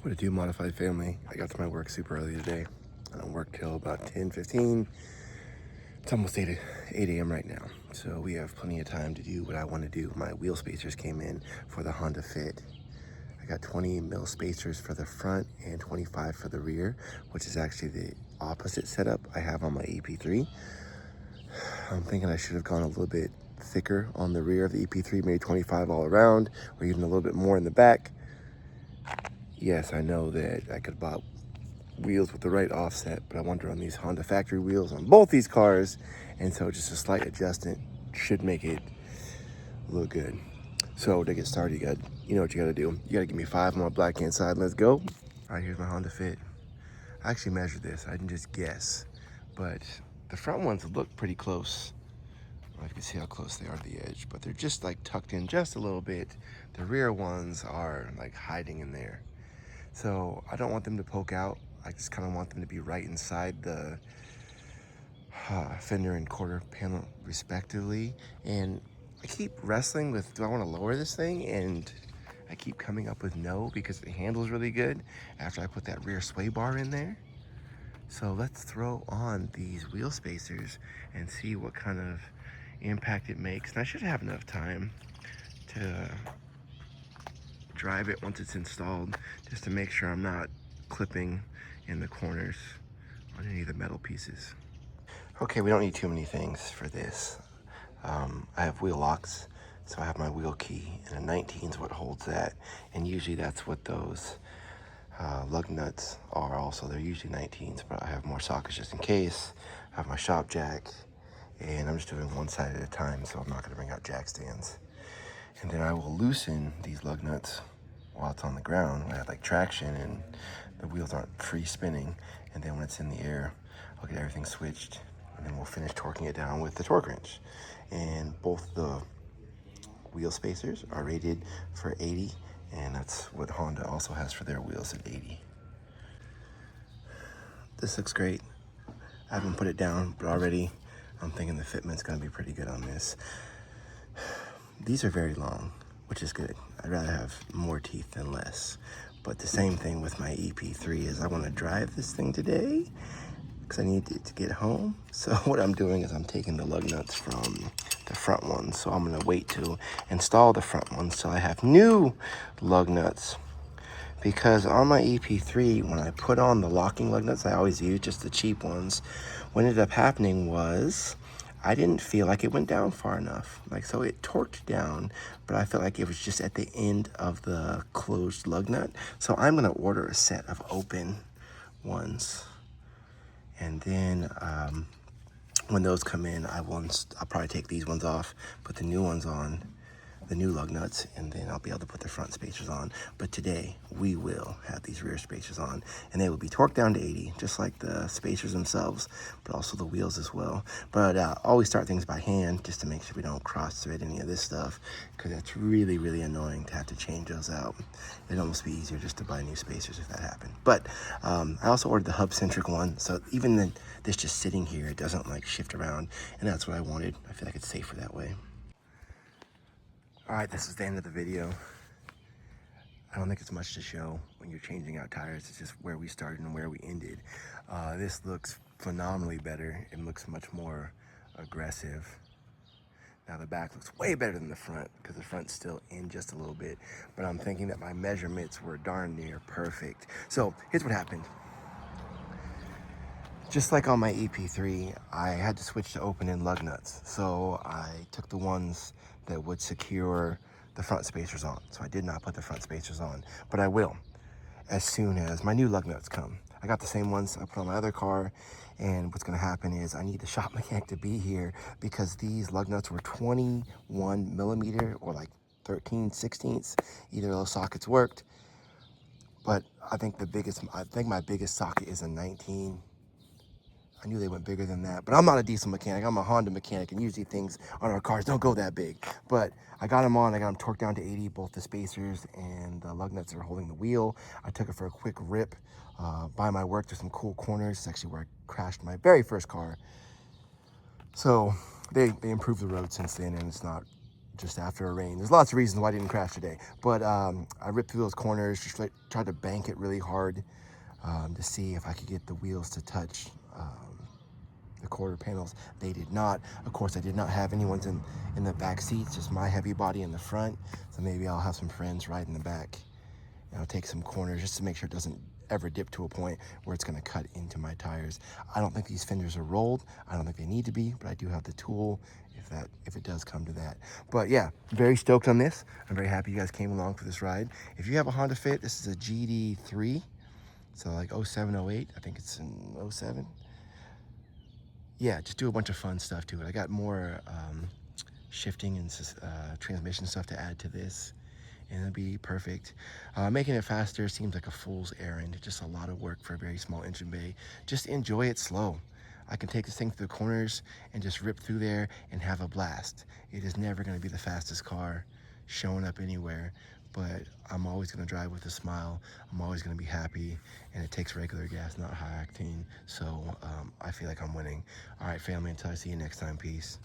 What to do, modified family? I got to my work super early today. I don't work till about 10:15. It's almost 8 a.m. right now, so we have plenty of time to do what I want to do. My wheel spacers came in for the Honda Fit. I got 20 mil spacers for the front and 25 for the rear, which is actually the opposite setup I have on my EP3. I'm thinking I should have gone a little bit thicker on the rear of the EP3, maybe 25 all around, or even a little bit more in the back. Yes, I know that I could have bought wheels with the right offset, but I wanted to run these Honda factory wheels on both these cars, and so just a slight adjustment should make it look good. So to get started, you know what you gotta do. You gotta give me 5 on my black hand side. Let's go. All right, here's my Honda Fit. I actually measured this. I didn't just guess, but the front ones look pretty close. I don't know if you can see how close they are to the edge, but they're just like tucked in just a little bit. The rear ones are like hiding in there. So I don't want them to poke out. I just kind of want them to be right inside the fender and quarter panel respectively. And I keep wrestling with, do I want to lower this thing? And I keep coming up with no, because it handles really good after I put that rear sway bar in there. So let's throw on these wheel spacers and see what kind of impact it makes. And I should have enough time to drive it once it's installed, just to make sure I'm not clipping in the corners on any of the metal pieces. Okay, we don't need too many things for this. I have wheel locks, so I have my wheel key, and a 19 is what holds that, and usually that's what those lug nuts are also. They're usually 19s, but I have more sockets just in case. I have my shop jack, and I'm just doing one side at a time, so I'm not gonna bring out jack stands. And then I will loosen these lug nuts while it's on the ground. I have like traction and the wheels aren't free spinning. And then when it's in the air, I'll get everything switched, and then we'll finish torquing it down with the torque wrench. And both the wheel spacers are rated for 80, and that's what Honda also has for their wheels at 80. This looks great. I haven't put it down, but already I'm thinking the fitment's gonna be pretty good on this. These are very long, which is good. I'd rather have more teeth than less. But the same thing with my EP3 is I want to drive this thing today because I need it to get home. So what I'm doing is I'm taking the lug nuts from the front ones. So I'm going to wait to install the front ones till I have new lug nuts. Because on my EP3, when I put on the locking lug nuts, I always use just the cheap ones. What ended up happening was I didn't feel like it went down far enough. So it torqued down, but I felt like it was just at the end of the closed lug nut. So I'm gonna order a set of open ones. And then when those come in, I'll probably take these ones off, put the new ones on, the new lug nuts, and then I'll be able to put the front spacers on. But today we will have these rear spacers on, and they will be torqued down to 80, just like the spacers themselves, but also the wheels as well. But always start things by hand, just to make sure we don't cross thread any of this stuff, because it's really, really annoying to have to change those out. It'd almost be easier just to buy new spacers if that happened. But I also ordered the hub-centric one, so even then this just sitting here, it doesn't like shift around, and that's what I wanted. I feel like it's safer that way. All right, this is the end of the video. I don't think it's much to show when you're changing out tires. It's just where we started and where we ended. This looks phenomenally better. It looks much more aggressive. Now the back looks way better than the front because the front's still in just a little bit, but I'm thinking that my measurements were darn near perfect. So here's what happened. Just like on my EP3, I had to switch to open-end lug nuts. So I took the ones that would secure the front spacers on. So I did not put the front spacers on, but I will as soon as my new lug nuts come. I got the same ones I put on my other car, and what's gonna happen is I need the shop mechanic to be here because these lug nuts were 21 millimeter or like 13/16. Either of those sockets worked, but I think my biggest socket is a 19. I knew they went bigger than that, but I'm not a diesel mechanic. I'm a Honda mechanic, and usually things on our cars don't go that big. But I got them on. I got them torqued down to 80, both the spacers and the lug nuts are holding the wheel. I took it for a quick rip by my work. There's some cool corners. It's actually where I crashed my very first car. So they improved the road since then, and it's not just after a rain. There's lots of reasons why I didn't crash today, but I ripped through those corners, just tried to bank it really hard to see if I could get the wheels to touch the quarter panels. They did not. Of course, I did not have anyone in the back seats, just my heavy body in the front. So maybe I'll have some friends ride in the back, and I'll take some corners just to make sure it doesn't ever dip to a point where it's going to cut into my tires. I don't think these fenders are rolled. I don't think they need to be, but I do have the tool if it does come to that. But yeah, very stoked on this. I'm very happy you guys came along for this ride. If you have a Honda Fit, this is a Gd3, so like 07, 08. I think it's in 07. Yeah, just do a bunch of fun stuff to it. I got more shifting and transmission stuff to add to this, and it'll be perfect. Making it faster seems like a fool's errand. Just a lot of work for a very small engine bay. Just enjoy it slow. I can take this thing through the corners and just rip through there and have a blast. It is never going to be the fastest car showing up anywhere, but I'm always going to drive with a smile. I'm always going to be happy, and it takes regular gas, not high octane, so I feel like I'm winning. All right, family, until I see you next time, peace.